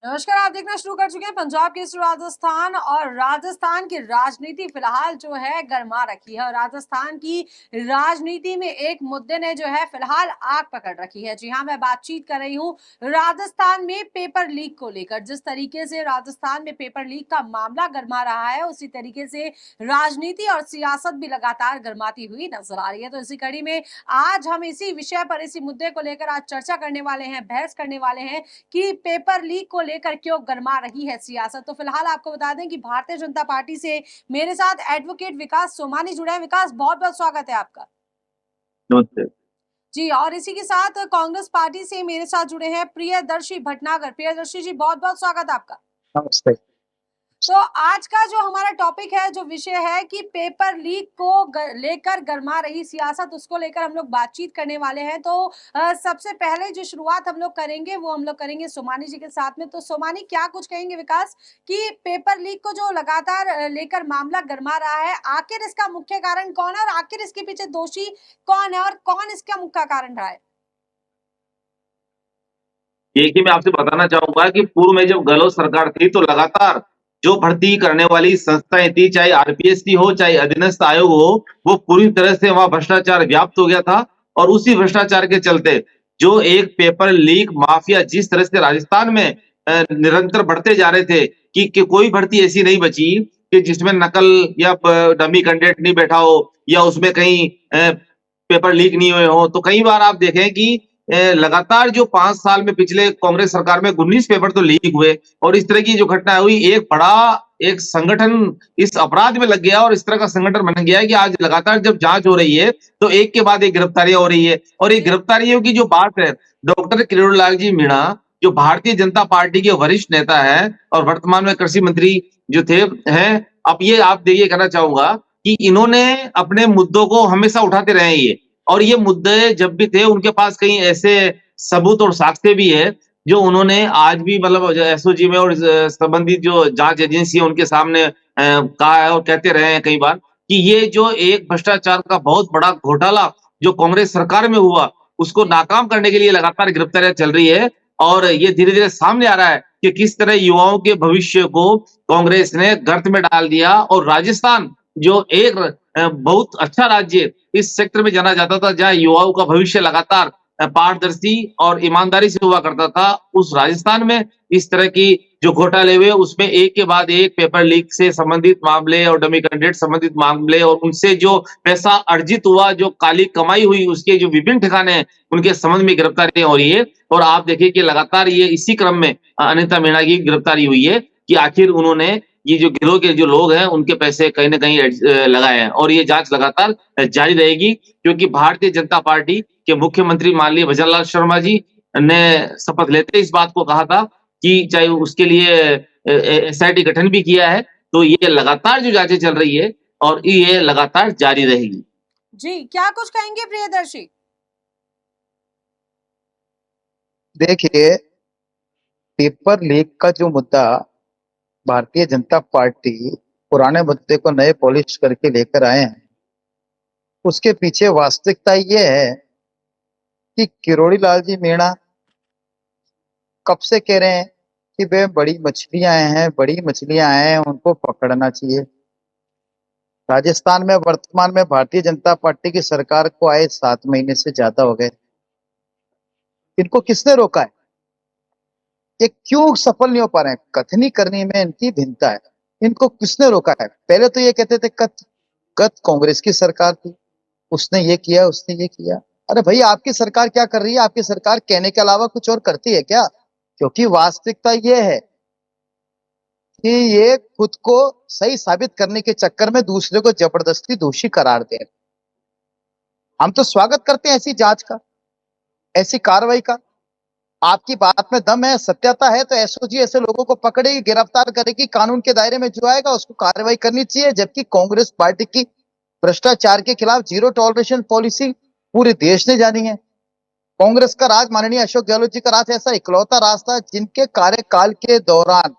नमस्कार। आप देखना शुरू कर चुके हैं पंजाब केसरी राजस्थान। और राजस्थान की राजनीति फिलहाल जो है गर्मा रखी है और राजस्थान की राजनीति में एक मुद्दे ने जो है फिलहाल आग पकड़ रखी है। जी हाँ, मैं बातचीत कर रही हूँ राजस्थान में पेपर लीक को लेकर। जिस तरीके से राजस्थान में पेपर लीक का मामला गर्मा रहा है, उसी तरीके से राजनीति और सियासत भी लगातार गर्माती हुई नजर आ रही है। तो इसी कड़ी में आज हम इसी विषय पर, इसी मुद्दे को लेकर आज चर्चा करने वाले हैं, बहस करने वाले हैं कि पेपर लीक को लेकर क्यों गर्मा रही है सियासत। तो फिलहाल आपको बता दें कि भारतीय जनता पार्टी से मेरे साथ एडवोकेट विकास सोमानी जुड़े हैं। विकास, बहुत बहुत स्वागत है आपका। नमस्ते जी, और इसी के साथ कांग्रेस पार्टी से मेरे साथ जुड़े हैं प्रियदर्शी भटनागर। प्रियदर्शी जी, बहुत बहुत स्वागत आपका। नमस्ते। तो आज का जो हमारा टॉपिक है, जो विषय है कि पेपर लीक को लेकर गर्मा रही सियासत, उसको लेकर हम लोग बातचीत करने वाले हैं। तो सबसे पहले जो शुरुआत हम लोग करेंगे वो हम लोग करेंगे सोमानी जी के साथ में। तो सोमानी, क्या कुछ कहेंगे विकास कि पेपर लीक को जो लगातार लेकर मामला गर्मा रहा है, आखिर इसका मुख्य कारण कौन है और आखिर इसके पीछे दोषी कौन है और कौन इसका मुख्य कारण रहा है? देखिए, मैं आपसे बताना चाहूंगा कि पूर्व में जब गहलोत सरकार थी तो लगातार जो भर्ती करने वाली संस्थाएं थी, चाहे आरपीएससी हो चाहे अधीनस्थ आयोग हो, वो पूरी तरह से वहां भ्रष्टाचार व्याप्त हो गया था। और उसी भ्रष्टाचार के चलते जो एक पेपर लीक माफिया जिस तरह से राजस्थान में निरंतर बढ़ते जा रहे थे कि कोई भर्ती ऐसी नहीं बची कि जिसमें नकल या डमी कैंडिडेट नहीं बैठा हो या उसमें कहीं पेपर लीक नहीं हुए हो। तो कई बार आप देखें कि लगातार जो 5 साल में पिछले कांग्रेस सरकार में 19 पेपर तो लीक हुए और इस तरह की जो घटना हुई, एक बड़ा एक संगठन इस अपराध में लग गया और इस तरह का संगठन बन गया है कि आज लगातार जब जांच हो रही है तो एक के बाद एक गिरफ्तारियां हो रही है। और ये गिरफ्तारियों की जो बात है, डॉक्टर किरोड़ीलाल जी मीणा जो भारतीय जनता पार्टी के वरिष्ठ नेता है और वर्तमान में कृषि मंत्री जो थे हैं, अब ये आप देखिए कहना चाहूंगा कि इन्होंने अपने मुद्दों को हमेशा उठाते रहे ये। और ये मुद्दे जब भी थे उनके पास कई ऐसे सबूत और साक्ष्य भी है जो उन्होंने आज भी मतलब एसओजी में और संबंधित जो जांच एजेंसी है उनके सामने कहा है और कहते रहे हैं कई बार कि ये जो एक भ्रष्टाचार का बहुत बड़ा घोटाला जो कांग्रेस सरकार में हुआ उसको नाकाम करने के लिए लगातार गिरफ्तारियां चल रही है। और ये धीरे धीरे सामने आ रहा है कि किस तरह युवाओं के भविष्य को कांग्रेस ने गर्त में डाल दिया। और राजस्थान जो एक बहुत अच्छा राज्य इस सेक्टर में जाना जाता था, जहां युवाओं का भविष्य लगातार पारदर्शी और ईमानदारी से हुआ करता था, उस राजस्थान में इस तरह की जो घोटाले हुए उसमें एक के बाद एक पेपर लीक से संबंधित मामले और डमी कैंडिडेट संबंधित मामले और उनसे जो पैसा अर्जित हुआ, जो काली कमाई हुई, उसके जो विभिन्न ठिकाने हैं उनके संबंध में गिरफ्तारियां हो रही है। और आप देखिए कि लगातार ये इसी क्रम में अनिता मीणा की गिरफ्तारी हुई है कि आखिर उन्होंने ये जो गिरोह के जो लोग हैं उनके पैसे कहीं ना कहीं लगाए हैं। और ये जांच लगातार जारी रहेगी क्योंकि भारतीय जनता पार्टी के मुख्यमंत्री माननीय भजनलाल शर्मा जी ने शपथ लेते इस बात को कहा था कि चाहे उसके लिए एसआईटी गठन भी किया है। तो ये लगातार जो जांचें चल रही है और ये लगातार जारी रहेगी। जी, क्या कुछ कहेंगे प्रियदर्शी? देखिए, पेपर लीक का जो मुद्दा भारतीय जनता पार्टी पुराने मुद्दे को नए पॉलिश करके लेकर आए हैं, उसके पीछे वास्तविकता ये है कि किरोड़ी लाल जी मीणा कब से कह रहे हैं कि वे बड़ी मछलियां हैं, उनको पकड़ना चाहिए। राजस्थान में वर्तमान में भारतीय जनता पार्टी की सरकार को आए 7 महीने से ज्यादा हो गए। इनको किसने रोका है? ये क्यों सफल नहीं हो पा रहे हैं? कथनी करने में इनकी भिन्नता है। इनको किसने रोका है? पहले तो ये कहते थे गत कांग्रेस की सरकार थी, उसने ये किया, उसने ये किया। अरे भाई, आपकी सरकार क्या कर रही है? आपकी सरकार कहने के अलावा कुछ और करती है क्या? क्योंकि वास्तविकता ये है कि ये खुद को सही साबित करने के चक्कर में दूसरे को जबरदस्ती दोषी करार दे रहे। हम तो स्वागत करते हैं ऐसी जांच का, ऐसी कार्रवाई का। आपकी बात में दम है, सत्यता है तो एसओजी ऐसे लोगों को पकड़ेगी, गिरफ्तार करेगी, कानून के दायरे में जो आएगा उसको कार्रवाई करनी चाहिए। जबकि कांग्रेस पार्टी की भ्रष्टाचार के खिलाफ जीरो टॉलरेशन पॉलिसी पूरे देश ने जानी है। कांग्रेस का राज, माननीय अशोक गहलोत जी का राज ऐसा इकलौता रास्ता जिनके कार्यकाल के दौरान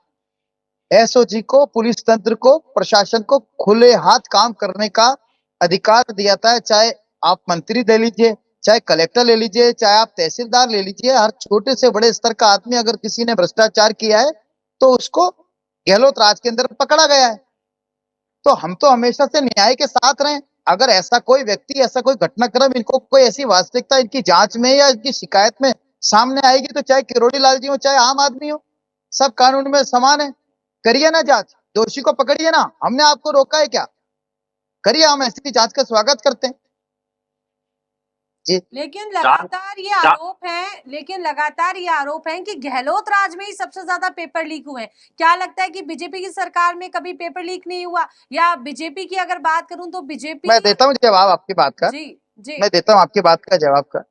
एसओजी को, पुलिस तंत्र को, प्रशासन को खुले हाथ काम करने का अधिकार दिया था। चाहे आप मंत्री ले लीजिए, चाहे कलेक्टर ले लीजिए, चाहे आप तहसीलदार ले लीजिए, हर छोटे से बड़े स्तर का आदमी अगर किसी ने भ्रष्टाचार किया है तो उसको गहलोत राज के अंदर पकड़ा गया है। तो हम तो हमेशा से न्याय के साथ रहे। अगर ऐसा कोई व्यक्ति, ऐसा कोई घटनाक्रम, इनको कोई ऐसी वास्तविकता इनकी जांच में या इनकी शिकायत में सामने आएगी तो चाहे किरोड़ी लाल जी हो, चाहे आम आदमी हो, सब कानून में समान है। करिए ना जांच, दोषी को पकड़िए ना, हमने आपको रोका है क्या? करिए, हम ऐसी जांच का स्वागत करते हैं जी। लेकिन लगातार ये आरोप हैं कि गहलोत राज में ही सबसे ज्यादा पेपर लीक हुए हैं। क्या लगता है कि बीजेपी की सरकार में कभी पेपर लीक नहीं हुआ? या बीजेपी की अगर बात करूं तो बीजेपी, मैं देता हूं जवाब आपकी बात का। जी मैं देता हूं आपकी बात का जवाब का।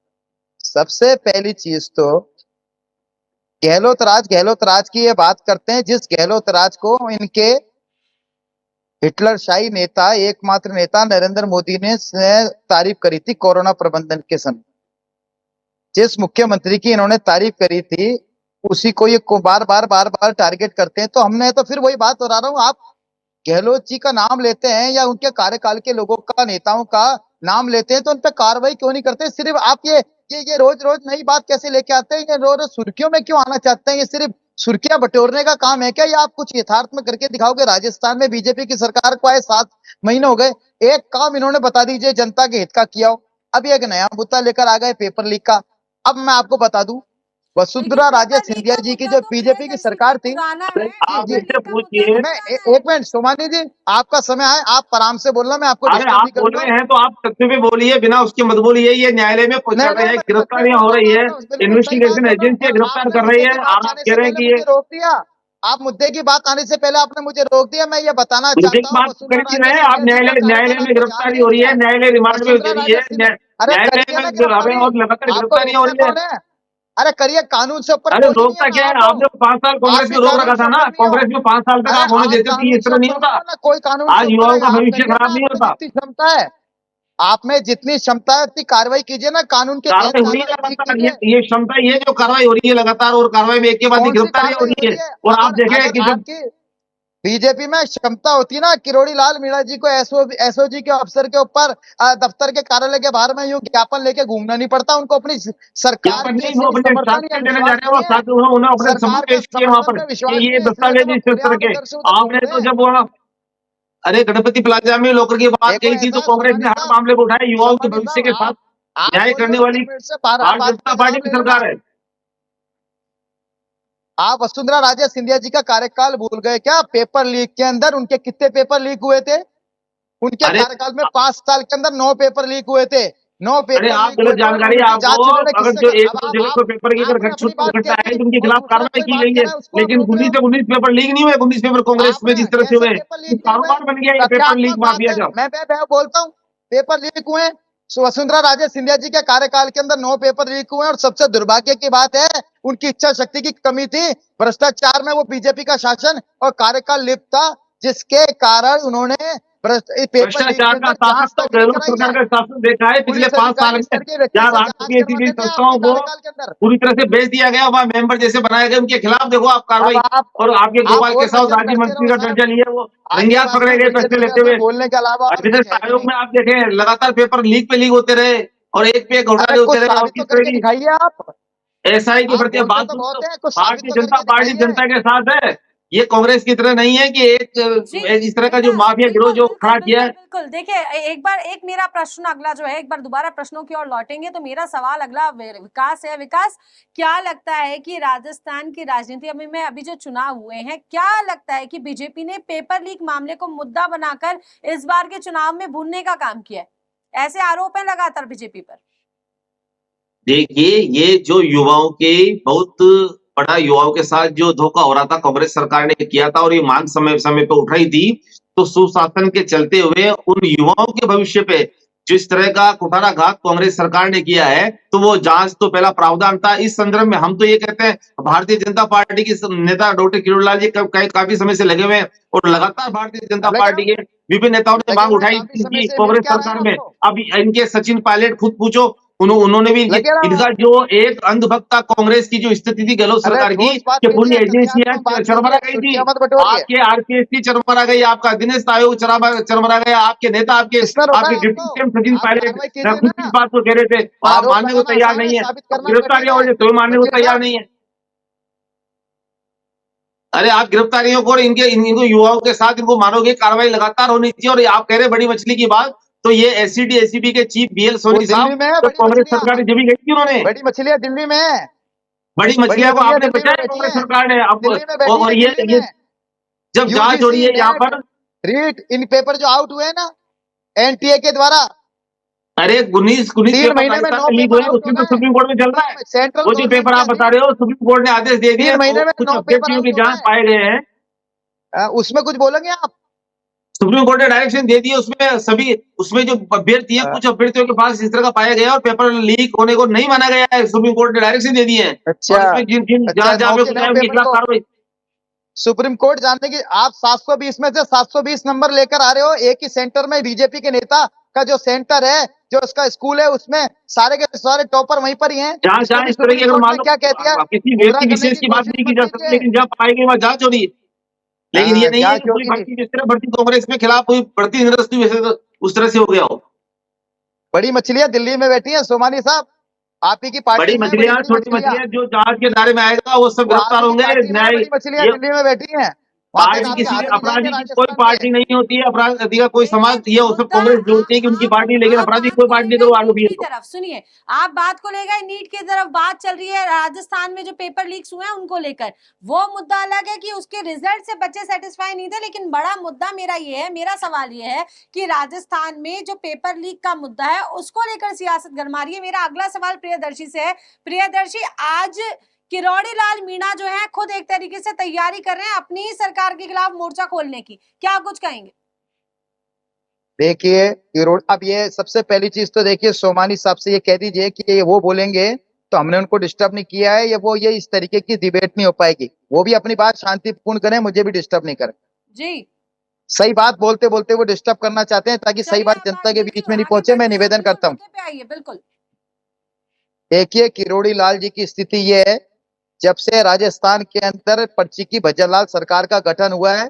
सबसे पहली चीज तो गहलोत राज की ये बात करते हैं जिस गहलोत राज को इनके हिटलरशाही नेता, एकमात्र नेता नरेंद्र मोदी ने तारीफ करी थी कोरोना प्रबंधन के समय। जिस मुख्यमंत्री की इन्होंने तारीफ करी थी उसी को ये बार बार टारगेट करते हैं। तो हमने तो फिर वही बात दोहरा रहा हूं, आप गहलोत जी का नाम लेते हैं या उनके कार्यकाल के लोगों का, नेताओं का नाम लेते हैं तो उन पर कार्रवाई क्यों नहीं करते? सिर्फ आप ये रोज रोज नई बात कैसे लेके आते हैं? ये रोज सुर्खियों में क्यों आना चाहते हैं? ये सिर्फ सुर्खियां बटोरने का काम है क्या? या आप कुछ यथार्थ में करके दिखाओगे? राजस्थान में बीजेपी की सरकार को आए 7 महीने हो गए, एक काम इन्होंने बता दीजिए जनता के हित का किया हो। अभी एक नया मुद्दा लेकर आ गए पेपर लीक का। अब मैं आपको बता दूं, वसुंधरा राजे सिंधिया जी की जो बीजेपी की सरकार थी, आप इससे पूछिए। मैं एक मिनट, सोमानी जी आपका समय है, आप आराम से बोलना, मैं आपको अरे आप बोल रहे हैं तो आप तथ्य पे बोलिए, बिना उसके मत बोलिए। ये न्यायालय में पहुंचा रहे हैं, गिरफ्तारियां हो रही है, इन्वेस्टिगेशन एजेंसी गिरफ्तार कर रही है, आप कह रहे हैं कि ये रोक दिया। आप मुद्दे की बात आने से पहले आपने मुझे रोक दिया। मैं ये बताना मुद्दे चाहता की हूँ, बात कर ही रहे हैं आप। न्यायालय में गिरफ्तारी हो रही है, न्यायालय रिमांड में दे रही है, न्यायालय में और लगातार गिरफ्तारियां हो रही है। अरे करिए, कानून से ऊपर अरे कोई नहीं रोकता है। क्या है? आपने 5 साल कांग्रेस में रोक रखा था ना। कांग्रेस में 5 साल तक आप होने देते थे, इस तरह नहीं होता। कोई कानून आज युवाओं का भविष्य खराब नहीं होता। जितनी क्षमता है, आप में जितनी क्षमता है उतनी कार्रवाई कीजिए ना, कानून के कार्रवाई हो रही है लगातार। ये क्षमता, ये जो कार्रवाई हो रही है लगातार, और कार्रवाई में एक के बाद एक गिरफ्तारी हो रही है। और आप देखें कि जब बीजेपी में क्षमता होती है ना, किरोड़ी लाल मीणा जी को एसओजी के अफसर के ऊपर दफ्तर के कार्यालय के बाहर में यूं ज्ञापन लेके घूमना नहीं पड़ता उनको। अपनी सरकार नहीं, वो अपने साक्ष्य देने जा रहे हैं, वो साक्ष्य उन्होंने अपने सबूत पेश किए वहां पर कि ये दस्तावेज इस तरह के। आपने तो जब वो अरे गणपति प्लाजा में लोकर की बात कही थी तो कांग्रेस ने हर मामले को उठाया। युवाओं के भविष्य के साथ न्याय करने वाली भारतीय जनता पार्टी की सरकार है। आप वसुंधरा राजे सिंधिया जी का कार्यकाल भूल गए क्या? पेपर लीक के अंदर उनके कितने पेपर लीक हुए थे? उनके कार्यकाल में 5 साल के अंदर 9 पेपर लीक हुए थे। 9 पेपर। अरे आप गलत जानकारी, आपको अगर जो 1-2 जगह पर पेपर की अगर घटना है तो उनके खिलाफ कार्रवाई की गई है। लेकिन 19 पेपर लीक नहीं हुए। 19 पेपर कांग्रेस में जिस तरह से हुए, कारोबार बन गया ये पेपर लीक माफिया का। मैं बोलता हूँ पेपर लीक हुए। वसुंधरा राजे सिंधिया जी के कार्यकाल के अंदर 9 पेपर लीक हुए। और सबसे दुर्भाग्य की बात है, उनकी इच्छा शक्ति की कमी थी। भ्रष्टाचार में वो बीजेपी का शासन और कार्यकाल लिप्त था, जिसके कारण उन्होंने भ्रष्टाचार का शासन तो गहलोत सरकार का शासन देखा है पिछले 5 साल में। जहाँ राष्ट्रीय ऐसी संस्थाओं को पूरी तरह से बेच दिया गया, वहाँ मेंबर जैसे बनाए गए, उनके खिलाफ देखो आप कार्रवाई। और आपके गोपाल के साथ राज्य मंत्री का दर्जा लिए वो रंगियात पकड़े गए पैसे लेते हुए। बोलने के अलावा विदेश आयोग में आप देखें लगातार पेपर लीक पे लीक होते रहे और एक पे एक घोटाले होते रहे। और किस तरह दिखाइए आप एसआई के प्रति बात, भारतीय जनता पार्टी जनता के साथ है। ये कांग्रेस की तरह नहीं है कि एक इस तरह का जो माफिया गिरोह जो खड़ा किया है। बिल्कुल देखिए, एक मेरा प्रश्न अगला जो है, एक बार दोबारा प्रश्नों की ओर लौटेंगे। तो मेरा सवाल अगला विकास है। विकास, क्या लगता है कि राजस्थान की राजनीति में अभी जो चुनाव हुए हैं, क्या लगता है कि बीजेपी ने पेपर लीक मामले को मुद्दा बनाकर इस बार के चुनाव में भूनने का काम किया है? ऐसे आरोप है लगातार बीजेपी पर। देखिए, ये जो युवाओं के बहुत बड़ा युवाओं के साथ जो धोखा हो रहा था कांग्रेस सरकार ने किया था, और ये मांग समय समय पे उठाई थी। तो सुशासन के चलते हुए उन युवाओं के भविष्य पे जिस तरह का कुठाराघात कांग्रेस सरकार ने किया है, तो वो जांच तो पहला प्रावधान था। इस संदर्भ में हम तो ये कहते हैं, भारतीय जनता पार्टी के नेता डॉक्टर किरोड़ी लाल जी काफी समय से लगे हुए हैं और लगातार भारतीय जनता पार्टी के विभिन्न नेताओं ने मांग उठाई थी कांग्रेस सरकार में। अब इनके सचिन पायलट खुद पूछो, उन्होंने भी लगे रहो। इनका जो एक अंधभक्ता कांग्रेस की जो स्थिति थी गहलोत अरे सरकार की, ठोस बात कि कीजिए, पूरी कभी एजेंसियां आपको बात चरमरा कीजिए, गई थी, छुट्टियां मत बटोरिए। आपके आरपीएससी चरमरा गई, आपका अधीनस्थ आयोग चरमरा गया, आपके नेता, आपके किसने रोका आपके है डिप्टी आपको? सीएम सचिन आप पायलट कार्रवाई कीजिए खुद ना। इस बात को कह रहे थे, और आप आरोप मानने को लगाना तैयार आसान है, नहीं है। साबित अब करना गिरफ्तारियां हो कठिन रही है। है तो मानने को वकील तैयार साहब, नहीं है। अरे आप गिरफ्तारियों को और इनको युवाओं के साथ इनको मारोगे, कार्रवाई लगातार होनी चाहिए। और आप कह रहे बड़ी मछली की बात, तो ये एससीडी एसीबी के चीफ बीएल वो सोनी दिल्ली साहब, में है, तो बड़ी कांग्रेस मछलियां। सरकार ने जब गई थी उन्होंने, बड़ी मछलियां दिल्ली में है। बड़ी बड़ी मछलियों को मछलियां आपने दिल्ली में बचाया बैठी कांग्रेस हैं। सरकार ने। अब दिल्ली में बैठी और है, दिल्ली ये में। जब जांच हो रही यूजीसी है यहाँ नेट पर, रीट इन पेपर जो आउट हुए हैं ना एनटीए के द्वारा, अरे 19 3 पेपर महीने में 9 राजस्थान लीक पेपर हुए, आउट हो उसमें तो गए। सुप्रीम कोर्ट में चल रहा है। सेंट्रल वो जो गवर्नमेंट पेपर के आप बता अधीन रहे हो, सुप्रीम कोर्ट ने आदेश दे दिए, 3 महीने में कुछ 9 पेपर अभ्यर्थियों आउट की हो जांच गए। पाए गए हैं। उसमें कुछ बोलेंगे आप? सुप्रीम कोर्ट ने डायरेक्शन दे दी, उसमें सभी, उसमें जो अभ्यर्थी हैं, अ, कुछ अभ्यर्थियों के पास इस तरह का पाया गया और पेपर लीक होने को नहीं माना गया है। सुप्रीम कोर्ट ने डायरेक्शन दे दिए हैं, अच्छा और इसमें जिन जिन अच्छा, जांच जहां 9 पे के कुछ 9 है उनके पेपर खिलाफ को कार्रवाई। सुप्रीम कोर्ट जानने की आप 720 में से 720 नंबर लेकर आ रहे हो। एक ही सेंटर में बीजेपी के नेता का जो सेंटर है, जो उसका स्कूल है, उसमें सारे के सारे टॉपर वहीं पर ही हैं। जहां इसको जहां भी इस तरह की सुप्रीम अगर कोर्ट मान ने लो क्या कह दिया? किसी पूरा व्यक्ति करने विशेष की की बात कोशिश नहीं की मत जा सकती, कीजिए। लेकिन जहां पाई गई वहां जांच हो रही है। लेकिन ये नहीं है जांच कि पूरी होगी। भर्ती, जिस तरह भर्ती कांग्रेस में खिलाफ हुई, भर्ती निरस्त हुई, वैसे तो उस तरह से हो गया हो। बड़ी मछलियां दिल्ली में बैठी हैं सोमानी साहब, आप ही की पार्टी बड़ी में बड़ी मछलियां, बड़ी छोटी मछलियां। मछलियां जो जांच के दायरे में आएगा वो सब वो आप गिरफ्तार ही की होंगे। पार्टी में है, न्याय, बड़ी मछलियां ये दिल्ली में बैठी हैं। वहां तक पार्टी आपके किसी हाथ नहीं जाएंगे अपराधी की कोई राजस्थान पार्टी में। नहीं होती है। अपराध अधिकार कोई समाज, लेकिन ये वो सब मुद्दा कांग्रेस जोड़ती है कि उनकी पार्टी, लेकिन आप अपराधी बात कोई को पार्टी नहीं, ले तो वो गए आरोपी नीट है की तो। तरफ। सुनिए, आप बात को ले गए नीट की तरफ। बात चल रही है राजस्थान में जो पेपर लीक्स हुए हैं उनको लेकर। वो मुद्दा अलग है कि उसके रिजल्ट से बच्चे सेटिस्फाई नहीं थे, लेकिन बड़ा मुद्दा मेरा ये है, मेरा सवाल ये है कि राजस्थान में जो पेपर लीक का मुद्दा है उसको लेकर सियासत गरमा रही है। मेरा अगला सवाल प्रियदर्शी से है। प्रियदर्शी, आज किरोड़ी लाल मीणा जो है खुद एक तरीके से तैयारी कर रहे हैं अपनी ही सरकार के खिलाफ मोर्चा खोलने की, क्या कुछ कहेंगे? देखिए अब ये सबसे पहली चीज तो देखिए, सोमानी साहब से ये कह दीजिए कि ये वो बोलेंगे तो हमने उनको डिस्टर्ब नहीं किया है। ये इस तरीके की डिबेट नहीं हो पाएगी। वो भी अपनी बात शांतिपूर्ण करें, मुझे भी डिस्टर्ब नहीं करें। जी, सही बात बोलते बोलते वो डिस्टर्ब करना चाहते हैं ताकि सही चलिए बात आप जनता के बीच बिल्कुल में नहीं आगे पहुंचे। मैं बढ़िए, आप निवेदन बिल्कुल करता हूँ, मुद्दे पे आइए, बिल्कुल। देखिए किरोड़ी लाल जी की स्थिति ये है, जब से राजस्थान के अंदर पर्ची की भज्जरलाल सरकार का गठन हुआ है,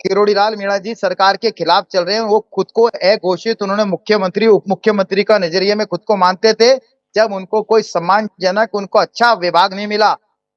किरोड़ी लाल मीणा जी सरकार के खिलाफ चल रहे हैं। वो खुद को अघोषित, उन्होंने मुख्यमंत्री उप मुख्यमंत्री का नजरिए में खुद को मानते थे। जब उनको कोई सम्मानजनक, उनको अच्छा विभाग नहीं मिला,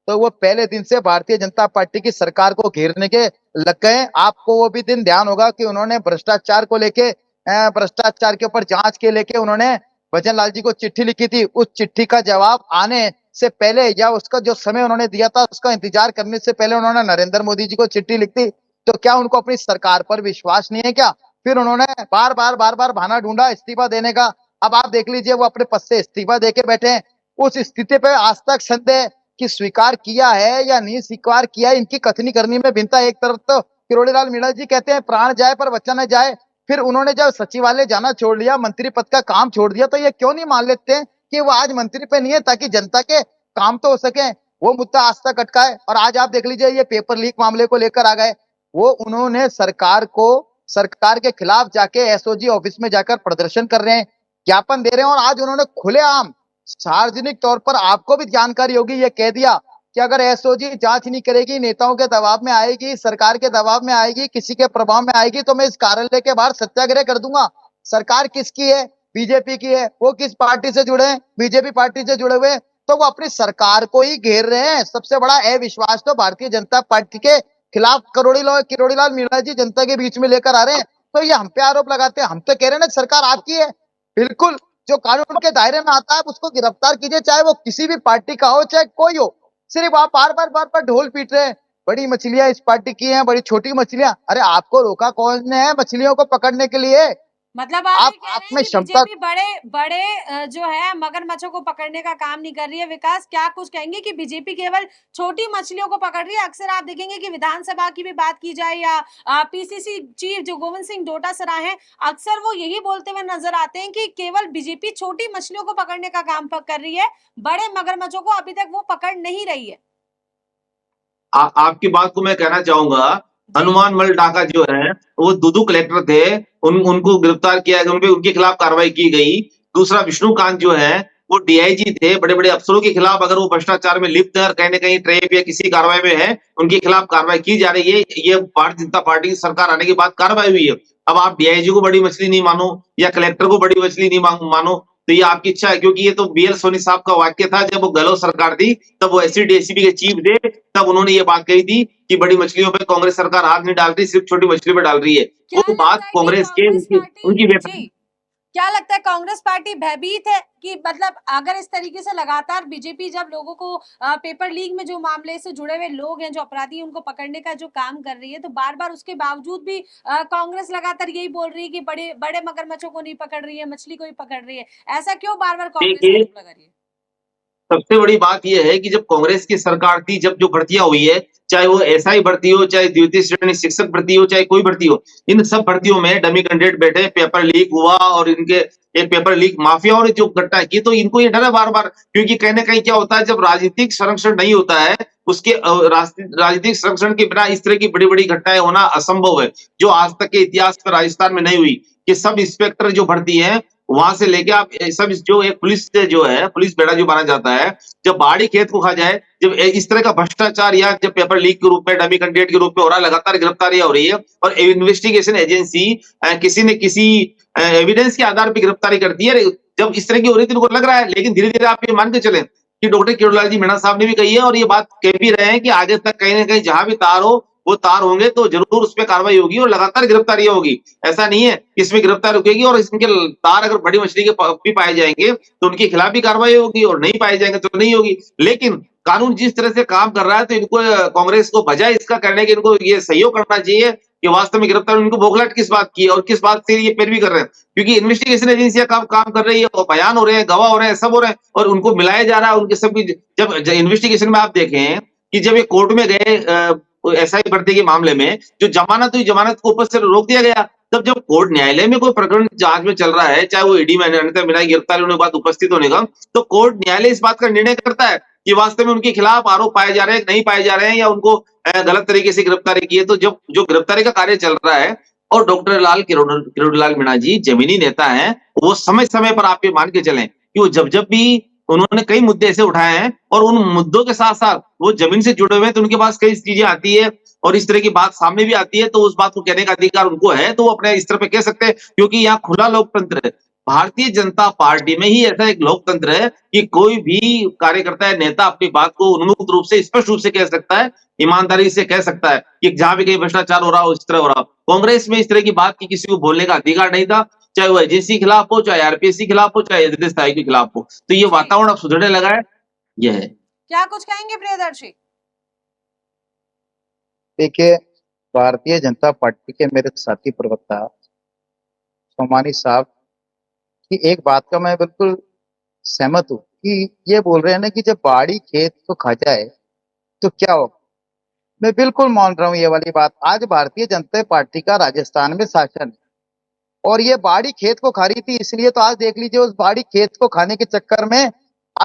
तो वो पहले दिन से भारतीय जनता पार्टी की सरकार को घेरने के लग गए। आपको वो भी दिन ध्यान होगा कि उन्होंने भ्रष्टाचार को लेके, भ्रष्टाचार के ऊपर जांच के लेके उन्होंने भजन लाल जी को चिट्ठी लिखी थी। उस चिट्ठी का जवाब आने से पहले, या उसका जो समय उन्होंने दिया था उसका इंतजार करने से पहले उन्होंने नरेंद्र मोदी जी को चिट्ठी लिख दी। तो क्या उनको अपनी सरकार पर विश्वास नहीं है क्या? फिर उन्होंने बार बार बहाना ढूंढा इस्तीफा देने का। अब आप देख लीजिए, वो अपने पद से इस्तीफा देके बैठे हैं। उस स्थिति पे आज तक संदेह कि स्वीकार किया है या नहीं स्वीकार किया है, इनकी कथनी करनी में भिन्नता। एक तरफ तो किरोड़ी लाल मीणा जी कहते हैं प्राण जाए पर बच्चा न जाए। फिर उन्होंने जब सचिवालय जाना छोड़ लिया, मंत्री पद का काम छोड़ दिया, तो ये क्यों नहीं मान लेते हैं कि वो आज मंत्री पे नहीं है, ताकि जनता के काम तो हो सके। वो मुद्दा आज तक अटका है। और आज आप देख लीजिए, ये पेपर लीक मामले को लेकर आ गए। वो उन्होंने सरकार के खिलाफ जाके एसओजी ऑफिस में जाकर प्रदर्शन कर रहे हैं, ज्ञापन दे रहे हैं। और आज उन्होंने खुलेआम सार्वजनिक तौर पर, आपको भी जानकारी होगी, ये कह दिया कि अगर एसओजी जांच नहीं करेगी, नेताओं के दबाव में आएगी, सरकार के दबाव में आएगी, किसी के प्रभाव में आएगी, तो मैं इस कार्यालय के बाहर सत्याग्रह कर दूंगा। सरकार किसकी है? बीजेपी की है। वो किस पार्टी से जुड़े हैं? बीजेपी पार्टी से जुड़े हुए। तो वो अपनी सरकार को ही घेर रहे हैं। सबसे बड़ा अविश्वास तो भारतीय जनता पार्टी के खिलाफ किरोड़ी लाल मीणा जी जनता के बीच में लेकर आ रहे हैं। तो ये हम पे आरोप लगाते हैं। हम तो कह रहे हैं ना, सरकार आपकी है। बिल्कुल, जो कानून के दायरे में आता है आप उसको गिरफ्तार कीजिए, चाहे वो किसी भी पार्टी का हो, चाहे कोई हो। सिर्फ आप बार बार ढोल पीट रहे हैं, बड़ी मछलियां इस पार्टी की हैं, बड़ी छोटी मछलियां। अरे आपको रोका कौन है मछलियों को पकड़ने के लिए? मतलब आप ये कह रहे आप हैं में कि क्षमता। बीजेपी बड़े बड़े जो है मगरमच्छों को पकड़ने का काम नहीं कर रही है। विकास, क्या कुछ कहेंगे कि बीजेपी केवल छोटी मछलियों को पकड़ रही है? अक्सर आप देखेंगे कि विधानसभा की भी बात की जाए या पीसीसी चीफ जो गोविंद सिंह डोटासरा हैं, अक्सर वो यही बोलते हुए नजर आते हैं कि केवल बीजेपी छोटी मछलियों को पकड़ने का काम कर रही है, बड़े मगरमच्छों को अभी तक वो पकड़ नहीं रही है। आपकी बात को मैं कहना चाहूंगा, हनुमान मल डाका जो है वो दूदू कलेक्टर थे, उनको गिरफ्तार किया गया, उनके खिलाफ कार्रवाई की गई। दूसरा विष्णुकांत जो है वो डीआईजी थे, बड़े बड़े अफसरों के खिलाफ अगर वो भ्रष्टाचार में लिप्त है और कहीं ना कहीं ट्रेप या किसी कार्रवाई में है, उनके खिलाफ कार्रवाई की जा रही है। ये भारतीय जनता पार्टी की सरकार आने के बाद कार्रवाई हुई है। अब आप डीआईजी को बड़ी मछली नहीं मानो या कलेक्टर को बड़ी मछली नहीं मानो, तो ये आपकी इच्छा है, क्योंकि ये तो बीएल सोनी साहब का वाक्य था जब वो गहलोत सरकार थी, तब वो एसपी के चीफ थे, तब उन्होंने ये बात कही थी कि बड़ी मछलियों पे कांग्रेस सरकार हाथ नहीं डाल रही, सिर्फ छोटी मछली पे डाल रही है। क्या वो लगता बात है कि कांग्रेस के कांग्रेस उनकी पार्टी जी क्या लगता है कांग्रेस पार्टी भयभीत है कि मतलब अगर इस तरीके से लगातार बीजेपी जब लोगों को पेपर लीक में जो मामले से जुड़े हुए लोग हैं जो अपराधी हैं उनको पकड़ने का जो काम कर रही है, तो बार बार उसके बावजूद भी कांग्रेस लगातार यही बोल रही है कि बड़े बड़े मगरमच्छों को नहीं पकड़ रही है, मछली को ही पकड़ रही है, ऐसा क्यों बार बार कांग्रेस देखिए, आरोप लगा रही है? सबसे बड़ी बात यह है कि जब कांग्रेस की सरकार थी, जब जो भर्तियां हुई है, चाहे वो एसआई भर्ती हो, चाहे द्वितीय श्रेणी शिक्षक भर्ती हो, चाहे कोई भर्ती हो, इन सब भर्तियों में डमी कैंडिडेट बैठे, पेपर लीक हुआ और इनके एक पेपर लीक माफिया और जो घटना की, तो इनको ये डर है बार बार, क्योंकि कहीं ना कहीं क्या होता है, जब राजनीतिक संरक्षण नहीं होता है, उसके राजनीतिक संरक्षण के बिना इस तरह की बड़ी बड़ी घटनाएं होना असंभव है, जो आज तक के इतिहास में राजस्थान में नहीं हुई कि सब इंस्पेक्टर जो भर्ती है वहां से लेके आप सब जो एक पुलिस से जो है पुलिस बेड़ा जो माना जाता है, जब बाड़ी खेत को खा जाए, जब इस तरह का भ्रष्टाचार या जब पेपर लीक के रूप में डमी कैंडिडेट के रूप में हो रहा है, लगातार गिरफ्तारियां हो रही है और इन्वेस्टिगेशन एजेंसी किसी न किसी एविडेंस के आधार पर गिरफ्तारी करती है। जब इस तरह की हो रही थी उनको लग रहा है, लेकिन धीरे धीरे आप ये मान के चले कि डॉक्टर किरोड़ीलाल जी मीणा साहब ने भी कही है और ये बात कह भी रहे हैं कि आगे तक कहीं ना कहीं जहां भी तार हो वो तार होंगे तो जरूर उस पर कार्रवाई होगी और लगातार गिरफ्तारियां होगी। ऐसा नहीं है कि इसमें गिरफ्तार रुकेगी और इसके तार अगर बड़ी मछली के भी पाए जाएंगे तो उनके खिलाफ भी कार्रवाई होगी और नहीं पाए जाएंगे तो नहीं होगी। लेकिन कानून जिस तरह से काम कर रहा है तो इनको कांग्रेस को बजाय इसका करने के इनको ये सहयोग करना चाहिए कि वास्तव में गिरफ्तार इनको बौखलाहट किस बात की है और किस बात से ये पैरवी कर रहे हैं, क्योंकि इन्वेस्टिगेशन एजेंसियां काम कर रही है और बयान हो रहे हैं, गवाह हो रहे हैं, सब हो रहे हैं और उनको मिलाया जा रहा है उनके सब। जब इन्वेस्टिगेशन में आप देखें कि जब ये कोर्ट में गए एसआई भर्ती के मामले में, जो जमानत हुई, जमानत को ऊपर से रोक दिया गया। तब जब कोर्ट न्यायालय में कोई प्रकरण जांच में चल रहा है, चाहे वो ईडी में अन्यथा बिना गिरफ्तारी होने के बाद उपस्थित होने का, तो कोर्ट न्यायालय इस बात का निर्णय करता है कि वास्तव में उनके खिलाफ आरोप पाए जा रहे हैं, नहीं पाए जा रहे हैं या उनको गलत तरीके से गिरफ्तारी की है। तो जब जो गिरफ्तारी का कार्य चल रहा है और डॉक्टर किरोड़ीलाल मीणा जी जमीनी नेता हैं, वो समय समय पर आप ये मान के चलें कि वो जब भी उन्होंने कई मुद्दे ऐसे उठाए हैं और उन मुद्दों के साथ साथ वो जमीन से जुड़े हुए हैं, तो उनके पास कई चीजें आती है और इस तरह की बात सामने भी आती है, तो उस बात को कहने का अधिकार उनको है, तो वो अपने इस तरह पे कह सकते हैं, क्योंकि यहाँ खुला लोकतंत्र है। भारतीय जनता पार्टी में ही ऐसा एक लोकतंत्र है कि कोई भी कार्यकर्ता या नेता अपनी बात को उन्मुक्त रूप से स्पष्ट रूप से कह सकता है, ईमानदारी से कह सकता है कि जहां भी कहीं भ्रष्टाचार हो रहा हो, इस तरह हो रहा हो। कांग्रेस में इस तरह की बात की किसी को बोलने का अधिकार नहीं था, चाहे वो एजेंसी के खिलाफ हो, चाहे आरपीएससी के खिलाफ हो, चाहे एजेंसी के खिलाफ हो। तो ये वातावरण अब सुधरने लगा है, यह है। क्या कुछ कहेंगे प्रियदर्शी? देखिए, भारतीय जनता पार्टी के मेरे साथी प्रवक्ता सोमानी साहब की एक बात का मैं बिल्कुल सहमत हूँ कि ये बोल रहे हैं ना कि जब बाड़ी खेत को खा जाए तो क्या होगा। मैं बिल्कुल मान रहा हूँ ये वाली बात। आज भारतीय जनता पार्टी का राजस्थान में शासन है और ये बाड़ी खेत को खा रही थी, इसलिए तो आज देख लीजिए उस बाड़ी खेत को खाने के चक्कर में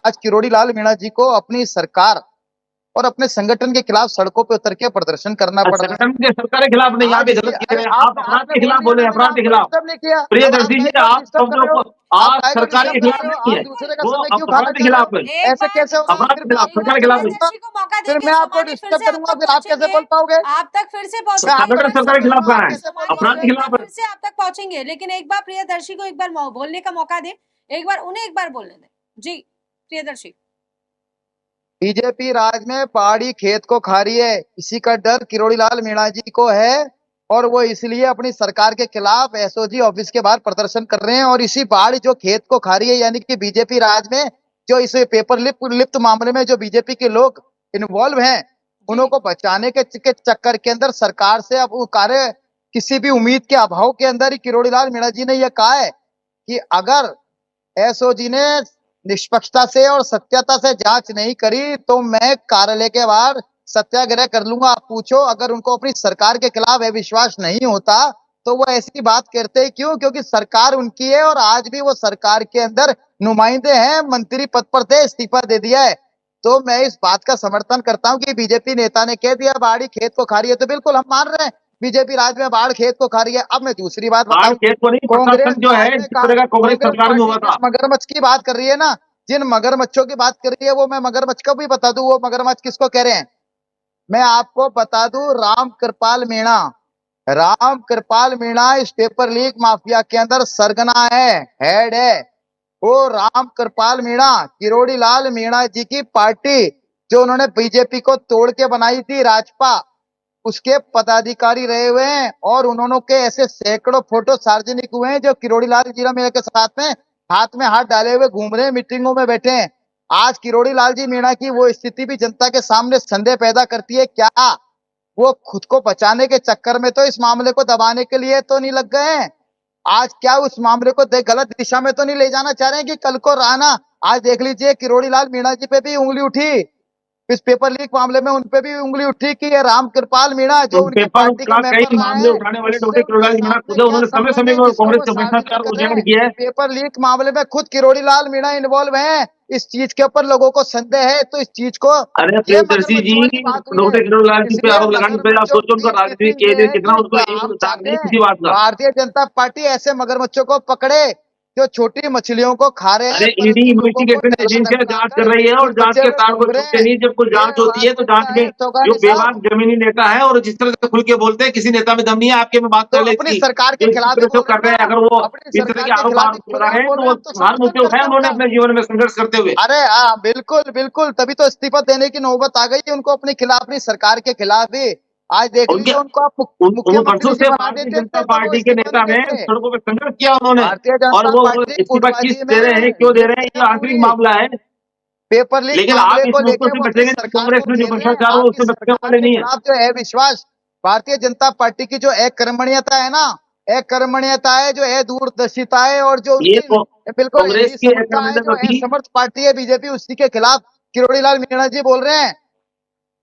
आज किरोड़ीलाल मीणा जी को अपनी सरकार और अपने संगठन के खिलाफ सड़कों पे उतर के प्रदर्शन करना पड़ रहा है। संगठन के सरकार के खिलाफ नहीं, यहाँ पे गलत कह रहे हैं आप, अपराध के खिलाफ बोले, अपराध के खिलाफ। प्रियदर्शी जी, आप सरकार के खिलाफ नहीं है, वो अपराध के खिलाफ है। ऐसे कैसे होगा? अपराध के खिलाफ, सरकार के खिलाफ है। फिर मैं आपको डिस्टर्ब करूंगा, फिर आप कैसे बोल पाओगे? आप तक फिर से संगठन सरकार के खिलाफ कहाँ है, अपराध के खिलाफ है। फिर से आप तक पहुंचेंगे, लेकिन एक बार प्रियदर्शी को एक बार बोलने का मौका दे, एक बार उन्हें एक बार बोलने दें। जी प्रियदर्शी। बीजेपी राज में पहाड़ी खेत को खा रही है, इसी का डर किरोड़ीलाल मीणा जी को है और वो इसलिए अपनी सरकार के खिलाफ एसओजी ऑफिस के बाहर प्रदर्शन कर रहे हैं। और इसी पहाड़ी जो खेत को खा रही है, यानी कि बीजेपी राज में जो इस पेपर लिप्त मामले में जो बीजेपी के लोग इन्वॉल्व हैं, उनको बचाने के चक्कर के अंदर सरकार से अब वो कार्य किसी भी उम्मीद के अभाव के अंदर ही किरोड़ीलाल मीणा जी ने यह कहा है कि अगर एसओजी ने निष्पक्षता से और सत्यता से जांच नहीं करी तो मैं कार्यालय के बाहर सत्याग्रह कर लूंगा। आप पूछो, अगर उनको अपनी सरकार के खिलाफ विश्वास नहीं होता तो वो ऐसी बात करते क्यों? क्योंकि सरकार उनकी है और आज भी वो सरकार के अंदर नुमाइंदे हैं, मंत्री पद पर थे, इस्तीफा दे दिया है। तो मैं इस बात का समर्थन करता हूं कि बीजेपी नेता ने कह दिया बाड़ी खेत को खा रही है, तो बिल्कुल हम मान रहे हैं बीजेपी राज में बाढ़ खेत को खा रही है। अब मैं दूसरी बात बाढ़ बताऊं, खेत को नहीं, कांग्रेस प्रशासन जो राज है में जिस तरह का कांग्रेस कांग्रेस सरकार में पार्टी हुआ जिस था। मगरमच्छ की बात कर रही है ना, जिन मगरमच्छों की बात कर रही है, वो मैं मगरमच्छ को भी बता दूं, वो मगरमच्छ किसको कह रहे हैं। मैं आपको बता दूं, राम कृपाल मीणा, राम कृपाल मीणा इस पेपर लीक माफिया के अंदर सरगना है, हेड है। वो राम कृपाल मीणा, किरोड़ी लाल मीणा जी की पार्टी जो उन्होंने बीजेपी को तोड़ के बनाई थी, राजपा, उसके पदाधिकारी रहे हुए हैं। और उन्होंने के ऐसे सैकड़ों फोटो सार्वजनिक हुए हैं जो किरोड़ी लाल जीरा मीणा के साथ में हाथ में हाथ डाले हुए घूम रहे हैं, मीटिंगों में बैठे हैं। आज किरोड़ी लाल जी मीणा की वो स्थिति भी जनता के सामने संदेह पैदा करती है। क्या वो खुद को बचाने के चक्कर में तो इस मामले को दबाने के लिए तो नहीं लग गए हैं? आज क्या उस मामले को गलत दिशा में तो नहीं ले जाना चाह रहे हैं कि कल को राना, आज देख लीजिए किरोड़ी लाल मीणा जी पे भी उंगली उठी, इस पेपर लीक मामले में उन पे भी उंगली उठी कि ये राम कृपाल मीणा जो उन उनकी पेपर पार्टी का का मेंबर कई रहा मामले है, उठाने वाले उससे डॉक्टर उनके किरोड़ीलाल मीणा साथ में खुद है, क्या उन्होंने समय संबंध समय है में जिसको कांग्रेस वो के भ्रष्टाचार सार्वजनिक को कर रहे उजागर हैं। किया है। पेपर लीक मामले में खुद किरोड़ी लाल मीणा इन्वॉल्व है। इस चीज के ऊपर लोगों को संदेह है, तो इस चीज को, अरे ये प्रियदर्शी जी, मगरमच्छ वाली बात हुई है। डॉक्टर किरोड़ीलाल जी पे इसलिए आरोप लगाने पे आप मगरमच्छों सोचो उनका की स्थिति राजनीतिक ये केस है है कितना, कि उनको एक आप दाग नहीं चाहते हैं किसी बात का। भारतीय जनता पार्टी ऐसे मगरमच्छों को पकड़े जो छोटी मछलियों को खा रहे हैं, अरे ईडी परंतु लोगों को इन्वेस्टिगेशन डरा एजेंसियां जांच कर धमकाकर रही है और उन जांच बच्चे के में तार घूम को रहे छूटते हैं। नहीं। जब कोई ये जांच होती है तो जांच वास्तविकता में है जो चौगानी बेबाक साहब। जमीनी नेता है, और जिस तरह से खुल के बोलते हैं किसी नेता में दम नहीं है, आपके में बात तो कर ले अपनी इसकी, सरकार के जो जिस खिलाफ ही तरह से वो बोल रहे कर हैं रहे हैं, ना, अगर वो अपनी इस तरह सरकार के के आरोप खिलाफ ही आरोप लगा खुलेआम रहे हैं बोल तो रहे वो हैं, हम तो हार समर्थन चुके करते हैं हैं उन्होंने उनका। अपने जीवन में संघर्ष करते हुए। अरे हाँ, बिल्कुल बिल्कुल, तभी तो इस्तीफा देने की नौबत आ गई उनको, अपने खिलाफ, अपनी सरकार के खिलाफ ही। आज देख उनके लीजिए, उनको आप वो वर्षों मुख्यमंत्री जी से बना भारतीय देते जनता थे तो वो पार्टी के इस्तीफा नेता नहीं ने देते। सड़कों पे संघर्ष किया उन्होंने। भारतीय और जनता वो पार्टी इस्तीफा किस गुटबाजी दे रहे हैं, में क्यों दे रहे हैं, लिप्त ये है आंतरिक पूरी। मामला है। पेपर लीक लेकिन मामले आप इस को मुद्दों लेके से वो अपनी बचेंगे नहीं, सरकार कांग्रेस को में जो घेर रहे हैं। भ्रष्टाचार हो आपकी उससे बचने सरकार वाले के नहीं है। खिलाफ जो है विश्वास, भारतीय जनता पार्टी की जो एक कर्मण्यता है ना, एक कर्मण्यता है, जो है दूरदर्शिता है, और जो ये उनकी बिल्कुल कांग्रेस की निसमता है, जो थी। असमर्थ पार्टी है बीजेपी, उसी के खिलाफ किरोड़ी लाल मीणा जी बोल रहे हैं।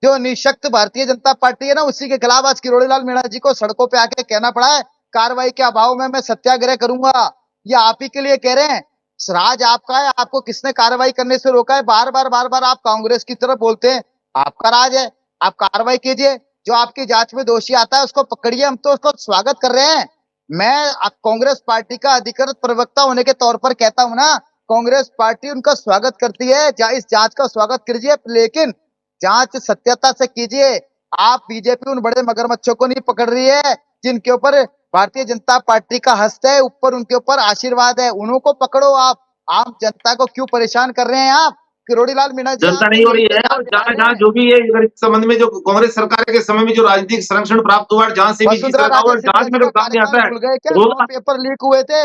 जो निशक्त भारतीय जनता पार्टी है ना, उसी के खिलाफ आज किरोड़ी लाल मीणा जी को सड़कों पे आके कहना पड़ा है, कार्रवाई के अभाव में मैं सत्याग्रह करूंगा। ये आप ही के लिए कह रहे हैं, राज आपका है, आपको किसने कार्रवाई करने से रोका है? बार बार आप कांग्रेस की तरफ बोलते हैं, आपका राज है, आप कार्रवाई कीजिए, जो आपकी जांच में दोषी आता है उसको पकड़िए, हम तो उसको स्वागत कर रहे हैं। मैं कांग्रेस पार्टी का अधिकृत प्रवक्ता होने के तौर पर कहता हूं ना, कांग्रेस पार्टी उनका स्वागत करती है, इस जांच का स्वागत कीजिए, लेकिन जांच सत्यता से कीजिए। आप बीजेपी उन बड़े मगरमच्छों को नहीं पकड़ रही है जिनके ऊपर भारतीय जनता पार्टी का हस्त है, ऊपर उनके ऊपर आशीर्वाद है, उन्हों को पकड़ो। आप आम जनता को क्यों परेशान कर रहे हैं? आप किरोड़ी लाल मीणा जी जनता आपको नहीं हो यही रही तो है, इल्जाम और दिला जहां रहे जहां हैं। जो भी है, अगर इस संबंध में जो कांग्रेस सरकार के समय में जो राजनीतिक संरक्षण प्राप्त हुआ है, जहां से भी जिस वसुंधरा तरह का हुआ, राजे जांच सिंधिया जी में जो का सामने कार्यकाल आता है भूल गए क्या? रोज 9 पेपर लीक हुए थे,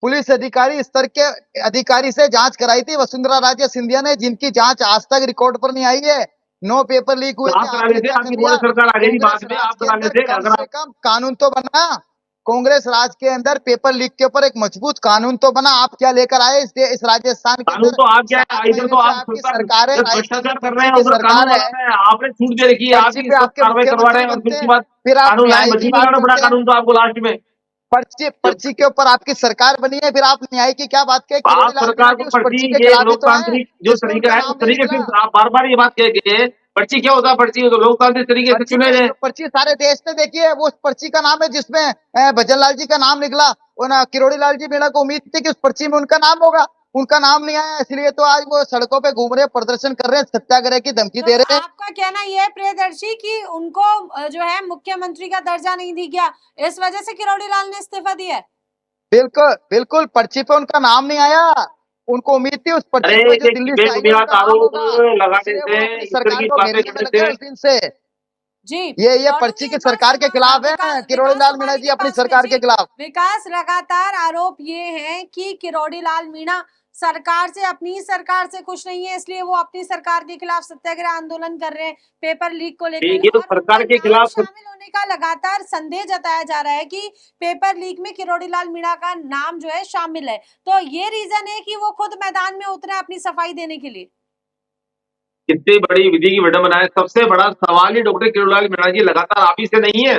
पुलिस अधिकारी स्तर के अधिकारी से जांच कराई थी वसुंधरा राजे सिंधिया ने, जिनकी जांच आज तक रिकॉर्ड पर नहीं आई है। 9 पेपर लीक हुए थे, आप करा आपने लेते, क्या कर आपकी दिया? कांग्रेस सरकार आ गई थी कांग्रेस बाद में, राज आप के करा अंदर लेते कम अगर से आप। कम कानून तो बना, कांग्रेस राज के अंदर पेपर लीक के ऊपर एक मजबूत कानून तो बना। आप क्या लेकर आए इस राजस्थान के कानून अंदर? तो आप क्या है, 7 इधर महीने तो से आप आपकी सरकार सरकार है, जब राजस्थान में भ्रष्टाचार कर रहे पर्ची हैं की उधर कानून सरकार बना है, रहे हैं, आपने छूट दे रखी है, पर्ची आपकी पे सब आपके कार्रवाई करवा रहे मुख्यमंत्री हैं, और फिर बनते उसके हैं, बाद फिर आप कानून लाए, न्याय की बदली भी बात लाना पड़ा करते हैं। कानून तो आपको लास्ट में। पर्ची के ऊपर आपकी सरकार बनी है, फिर आप न्याय की क्या बात करें? आप किरोड़ी लाल मीणा सरकार जी को उस पर्ची, पर्ची के ये खिलाफ ही तो है लोकतांत्रिक जो जिसमें तरीका उनका है उस नाम नहीं तरीके से निकला। आप बार बार ये बात कह गए, पर्ची क्या होता है, पर्ची तो लोकतांत्रिक तरीके से चुने गए। पर्ची सारे देश ने देखी है, वो उस पर्ची का नाम है जिसमें भजन लाल जी का नाम निकला। किरोड़ी लाल जी मीणा को उम्मीद थी कि उस पर्ची में उनका नाम होगा, उनका नाम नहीं आया, इसलिए तो आज वो सड़कों पे घूम रहे हैं, प्रदर्शन कर रहे हैं, सत्याग्रह की धमकी तो दे रहे हैं। आपका कहना यह है प्रियदर्शी कि उनको जो है मुख्यमंत्री का दर्जा नहीं दी गया, इस वजह से किरोड़ी लाल ने इस्तीफा दिया है? बिल्कुल बिल्कुल, पर्ची पे उनका नाम नहीं आया, उनको उम्मीद थी उस अरे पर्ची पे जो एक दिल्ली से आई है बेबुनियाद उनका नाम आरोप होगा, लगाने इसलिए से, वो अपनी इस तरह सरकार की को बातें घेरने में करने लगे से। उस दिन से। जी, ये लौटूंगी पर्ची की एक बार सरकार के खिलाफ है, किरोड़ी विकास लाल मीणा सोमानी जी के अपनी पास में। सरकार जी, के खिलाफ। विकास, लगातार आरोप ये है कि किरोड़ी लाल मीणा सरकार से, अपनी सरकार से खुश नहीं है, इसलिए वो अपनी सरकार के खिलाफ सत्याग्रह आंदोलन कर रहे हैं पेपर लीक को लेकर, ये तो और उनका सरकार के नाम खिलाफ। शामिल होने का लगातार संदेह जताया जा रहा है कि पेपर लीक में किरोड़ी लाल मीणा का नाम जो है शामिल है। तो ये रीजन है कि वो खुद मैदान में उतरे अपनी सफाई देने के लिए। कितनी बड़ी विधि की विडंबना है। सबसे बड़ा सवाल ही डॉक्टर किरोड़ीलाल मीणा जी लगातार आप ही से नहीं है,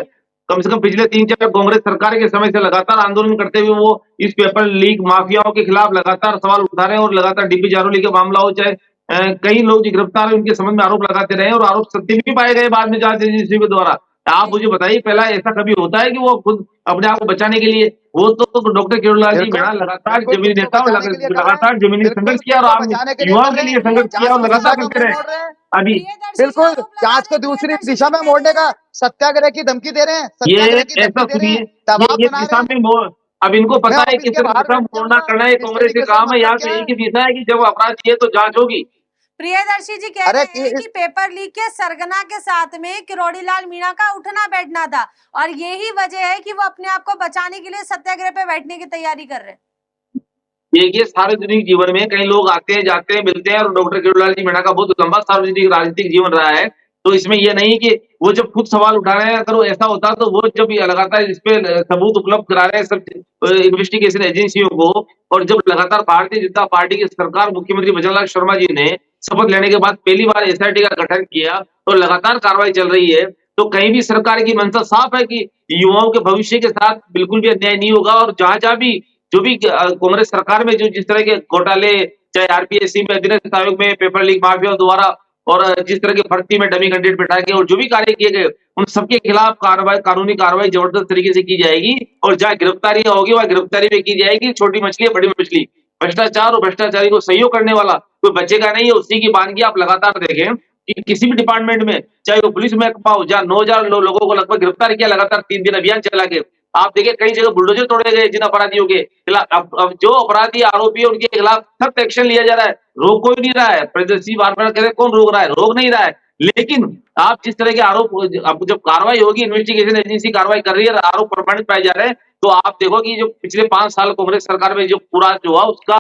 कम से कम पिछले 3-4 कांग्रेस सरकार के समय से लगातार आंदोलन करते हुए वो इस पेपर लीक माफियाओं के खिलाफ लगातार सवाल उठा रहे हैं, और लगातार डीपी जारोली का मामला हो, चाहे कई लोग जो गिरफ्तार है उनके संबंध में आरोप लगाते रहे, और आरोप सत्य भी पाए गए बाद में जांच एजेंसी के द्वारा। आप मुझे बताइए, पहला ऐसा कभी होता है कि वो खुद अपने आप को बचाने के लिए, वो तो डॉक्टर किरोड़ीलाल जी बिल्कुल मीणा लगातार बिल्कुल जमीनी खुद को नेता और बचाने के लिए कर रहे हैं, लगातार जमीनी बिल्कुल संघर्ष किया, खुद और को आम बचाने के लिए युवाओं कर के रहे लिए हैं, संघर्ष किया जांच और को लगातार दिशा का करते मुंह रहे। मोड़ रहे हैं, अभी प्रियदर्शी जी बिल्कुल आरोप लगा जांच रहे को हैं, दूसरी प्रियदर्शी दिशा जी में कह मोड़ने रहे का हैं। सत्याग्रह की धमकी दे रहे हैं, ये सत्याग्रह की ऐसा धमकी दे रहे सुनिए, हैं, दबाव ये बना रहे दिशा हैं। में मोड़, अब इनको मैं पता है ऑफिस किस के बाहर दिशा बैठ में मोड़ना जाऊंगा, करना है, किस कांग्रेस के तरीके से, काम है। मतलब यहाँ क्या से है? एक ही दिशा है कि जब अपराधी है तो जांच होगी। प्रियदर्शी जी कह अरे रहे हैं कि पेपर लीक के सरगना के साथ में किरोड़ीलाल मीणा का उठना बैठना था, और यही वजह है कि वो अपने आप को बचाने के लिए सत्याग्रह पे बैठने की तैयारी कर रहे हैं। देखिए, सार्वजनिक जीवन में कई लोग आते हैं, जाते हैं, मिलते हैं, और डॉक्टर किरोड़ीलाल जी मीणा का बहुत लंबा सार्वजनिक राजनीतिक जीवन रहा है। तो इसमें ये नहीं कि वो जब खुद सवाल उठा रहे हैं, अगर वो ऐसा होता तो वो जब ये लगातार इस पे सबूत उपलब्ध करा रहे हैं सब इन्वेस्टिगेशन एजेंसियों को, और जब लगातार भारतीय जनता पार्टी की सरकार, मुख्यमंत्री भजनलाल शर्मा जी ने शपथ लेने के बाद पहली बार एसआईटी का गठन किया और लगातार कार्रवाई चल रही है, तो कहीं भी सरकार की मंशा साफ है कि युवाओं के भविष्य के साथ बिल्कुल भी अन्याय नहीं होगा। और जहां भी जो भी कांग्रेस सरकार में जो जिस तरह के घोटाले, चाहे आरपीएससी में, अधीनस्थ आयोग में, पेपर लीक माफिया द्वारा, और जिस तरह की भर्ती में डमी कैंडिडेट बिठा के और जो भी कार्य किए गए, उन सबके खिलाफ कार्रवाई, कानूनी कार्रवाई जबरदस्त तरीके से की जाएगी, और जहां गिरफ्तारियां होगी वहां गिरफ्तारी में की जाएगी। छोटी मछली है, बड़ी मछली, भ्रष्टाचार और भ्रष्टाचारी को सहयोग करने वाला कोई बचेगा नहीं है। उसी की बानगी आप लगातार देखें कि किसी भी डिपार्टमेंट में, चाहे वो पुलिस महकमा हो, जहां 9,000 लोगों को लगभग गिरफ्तार किया लगातार 3 दिन अभियान चला के, आप देखिए कई जगह बुलडोजर तोड़े गए जिन अपराधियों के खिलाफ। अब जो अपराधी आरोपी है उनके खिलाफ सख्त एक्शन लिया जा रहा है, रोक कोई नहीं रहा है। प्रियदर्शी बार-बार कह रहे हैं, कौन रोक रहा है? रोक नहीं रहा है। लेकिन आप जिस तरह के आरोप, अब जब कार्रवाई होगी, इन्वेस्टिगेशन एजेंसी कार्रवाई कर रही है, आरोप प्रमाणित पाए जा रहे हैं, तो आप देखो कि जो पिछले 5 साल कांग्रेस सरकार में जो पूरा जो हुआ उसका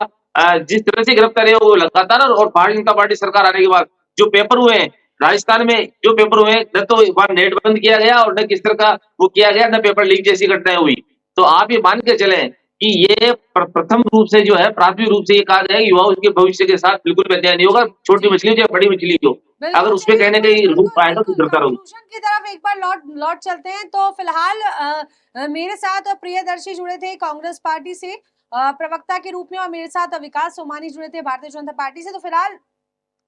जिस तरह से गिरफ्तारी हो, वो लगातार, और भारतीय जनता पार्टी सरकार आने के बाद जो पेपर हुए हैं राजस्थान में, जो पेपर हुए हैं, न तो वहां नेट बंद किया गया और न किस तरह का वो किया गया, न पेपर लीक जैसी घटनाएं हुई। तो आप ये मान के चलें कि ये प्रथम रूप से जो है, प्राथमिक रूप से ये कहा गया है कि युवाओं के भविष्य के साथ बिल्कुल भी अन्याय नहीं होगा, छोटी मछली हो चाहे बड़ी मछली हो। अगर बिल्कुल, उसपे चलिए कहीं न तो कहीं बिल्कुल रूप आएगा तो बिल्कुल गिरफ्तार होगी। कंक्लूजन की तरफ एक बार लौट लौट चलते हैं। तो फिलहाल मेरे साथ प्रियदर्शी जुड़े थे कांग्रेस पार्टी से प्रवक्ता के रूप में, और मेरे साथ विकास सोमानी जुड़े थे भारतीय जनता पार्टी से। तो फिलहाल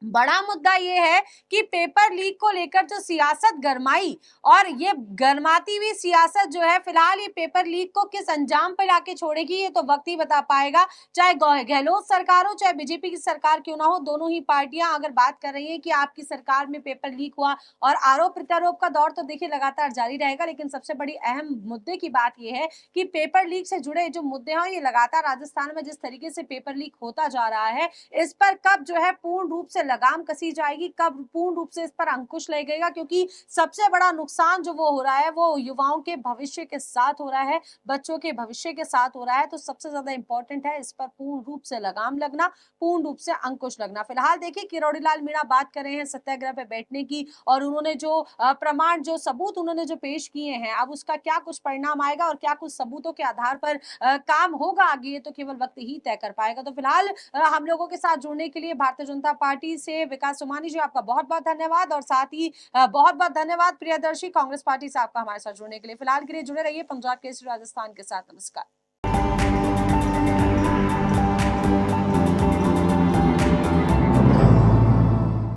बड़ा मुद्दा ये है कि पेपर लीक को लेकर जो सियासत गरमाई, और ये गरमाती हुई सियासत जो है फिलहाल ये पेपर लीक को किस अंजाम पर लाके छोड़ेगी, ये तो वक्त ही बता पाएगा। चाहे गहलोत सरकार हो, चाहे बीजेपी की सरकार क्यों ना हो, दोनों ही पार्टियां अगर बात कर रही हैं कि आपकी सरकार में पेपर लीक हुआ, और आरोप प्रत्यारोप का दौर तो देखिए लगातार जारी रहेगा, लेकिन सबसे बड़ी अहम मुद्दे की बात यह है कि पेपर लीक से जुड़े जो मुद्दे हैं, ये लगातार राजस्थान में जिस तरीके से पेपर लीक होता जा रहा है, इस पर कब जो है पूर्ण रूप से लगाम कसी जाएगी, कब पूर्ण रूप से इस पर अंकुश लगेगा, क्योंकि सबसे बड़ा नुकसान जो वो हो रहा है वो युवाओं के भविष्य के साथ हो रहा है, बच्चों के भविष्य के साथ हो रहा है। तो सबसे ज्यादा इंपॉर्टेंट है इस पर पूर्ण रूप से लगाम लगना, पूर्ण रूप से अंकुश लगना। फिलहाल देखिए किरोड़ीलाल मीणा बात कर रहे हैं सत्याग्रह पे बैठने की, और उन्होंने जो प्रमाण, जो सबूत उन्होंने जो पेश किए हैं, अब उसका क्या कुछ परिणाम आएगा और क्या कुछ सबूतों के आधार पर काम होगा आगे, ये तो केवल वक्त ही तय कर पाएगा। तो फिलहाल हम लोगों के साथ जुड़ने के लिए भारतीय जनता पार्टी से विकास सोमानी जी, आपका बहुत बहुत धन्यवाद, और साथ ही बहुत बहुत धन्यवाद प्रियदर्शी कांग्रेस पार्टी से आपका हमारे साथ जुड़ने के लिए। फिलहाल के लिए जुड़े रहिए पंजाब केसरी राजस्थान के साथ। नमस्कार।